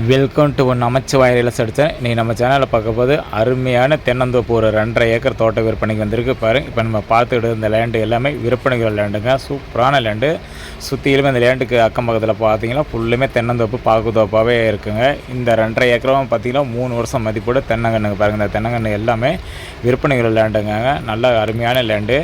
Welcome to Namachivaya real estate. இன்றைக்கி நம்ம சேனலில் பார்க்க போது அருமையான தென்னந்தோப்பு ஒரு 2.5 ஏக்கர் தோட்ட விற்பனைக்கு வந்திருக்கு பாருங்கள். இப்போ நம்ம பார்த்துக்கிட்டு இந்த லேண்டு எல்லாமே விற்பனைகள் லேண்டுங்க, சூப்பரான லேண்டு. சுற்றிலுமே இந்த லேண்டுக்கு அக்கம் பக்கத்தில் பார்த்தீங்கன்னா ஃபுல்லுமே தென்னந்தோப்பு பாக்குத்தோப்பாகவே இருக்குங்க. இந்த 2.5 ஏக்கரும் பார்த்திங்கன்னா 3 வருஷம் மதிப்போடு தென்னங்கன்றுங்க பாருங்கள். இந்த தென்னங்கன்று எல்லாமே விற்பனைகள் லேண்டுங்க, நல்ல அருமையான லேண்டு.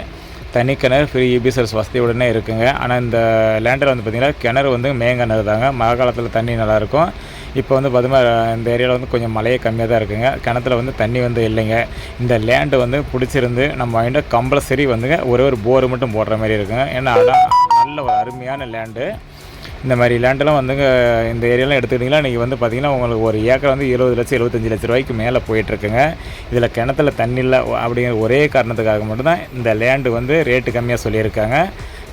தனி கிணறு ஃப்ரீ இபி சர்வீஸ் வசதியுடனே இருக்குங்க. ஆனால் இந்த லேண்டில் வந்து பார்த்திங்கன்னா கிணறு வந்து மேங்கணறு தாங்க, மழை காலத்தில் தண்ணி நல்லாயிருக்கும். இப்போ வந்து பார்த்தீங்கன்னா இந்த ஏரியாவில் வந்து கொஞ்சம் மழையே கம்மியாக தான் இருக்குங்க, கிணத்துல வந்து தண்ணி வந்து இல்லைங்க. இந்த லேண்டு வந்து பிடிச்சிருந்து நம்ம வாங்கிட்டு கம்பல்சரி வந்துங்க ஒரே ஒரு போர் மட்டும் போடுற மாதிரி இருக்குங்க. ஏன்னா நல்ல ஒரு அருமையான லேண்டு. இந்த மாதிரி லேண்டெல்லாம் வந்துங்க இந்த ஏரியாலாம் எடுத்துக்கிட்டிங்கன்னா இன்றைக்கி வந்து பார்த்திங்கன்னா உங்களுக்கு ஒரு ஏக்கர் வந்து 70 லட்சம் 75 லட்ச ரூபாய்க்கு மேலே போயிட்டுருக்குங்க. இதில் கிணத்துல தண்ணி இல்லை அப்படிங்கிற ஒரே காரணத்துக்காக மட்டும்தான் இந்த லேண்டு வந்து ரேட்டு கம்மியாக சொல்லியிருக்காங்க.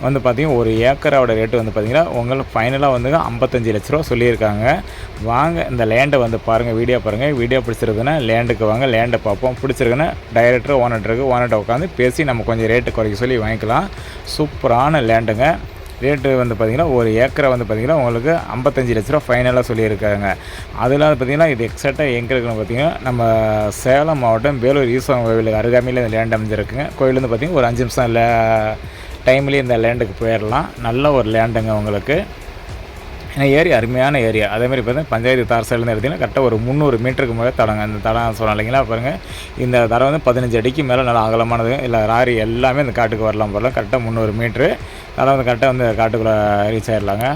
வந்து பார்த்திங்கன்னா ஒரு ஏக்கரோட ரேட்டு வந்து பார்த்திங்கன்னா உங்களுக்கு ஃபைனலாக வந்துங்க 55 லட்ச ரூபா சொல்லியிருக்காங்க. வாங்க இந்த லேண்டை வந்து பாருங்கள், வீடியோ பாருங்கள். வீடியோ பிடிச்சிருக்குன்னா லேண்டுக்கு வாங்க, லேண்டை பார்ப்போம். பிடிச்சிருக்குன்னா டைரக்டர் ஓனர்கிட்ட உட்காந்து பேசி நம்ம கொஞ்சம் ரேட்டு குறைக்க சொல்லி வாங்கிக்கலாம். சூப்பரான லேண்டுங்க. ரேட்டு வந்து பார்த்திங்கன்னா ஒரு ஏக்கரை வந்து பார்த்திங்கன்னா உங்களுக்கு 55 லட்ச ரூபா ஃபைனலாக சொல்லியிருக்காங்க. அதில் பார்த்திங்கன்னா இது எக்ஸாக்டாக எங்கே இருக்குன்னு பார்த்திங்கன்னா நம்ம சேலம் மாவட்டம் வேலூர் ஈஸ்வரன் கோவிலுக்கு அருகாமையில் இந்த லேண்ட் அமைஞ்சிருக்குங்க. கோயிலேருந்து பார்த்திங்கன்னா ஒரு 5 நிமிஷம் இல்லை டைம்லேயே இந்த லேண்டுக்கு போயிடலாம். நல்ல ஒரு லேண்டுங்க உங்களுக்கு. ஏன்னா ஏரியா அருமையான ஏரியா. அதேமாதிரி பார்த்தீங்கன்னா பஞ்சாயத்து தார் சைட்லேருந்து எடுத்திங்கன்னா கரெக்டாக ஒரு 300 மீட்டருக்கு மேலே தடங்க. இந்த தடம் சொன்னோம் இல்லைங்களா பாருங்கள். இந்த தடம் வந்து 15 அடிக்கு மேலே நல்லா அகலமானது. இல்லை லாரி எல்லாமே இந்த காட்டுக்கு வரலாம் போகலாம். கரெக்டாக 300 மீட்ரு தடம் வந்து கரெக்டாக வந்து காட்டுக்குள்ளே ரீச் ஆகிடலாங்க.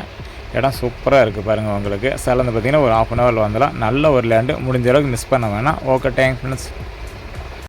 இடம் சூப்பராக இருக்குது பாருங்கள் உங்களுக்கு. சேலம் வந்து பார்த்திங்கன்னா ஒரு 1/2 அன் ஹவரில் வந்துடலாம். நல்ல ஒரு லேண்டு, முடிஞ்ச அளவுக்கு மிஸ் பண்ண வேணாம். Okay, thanks friends.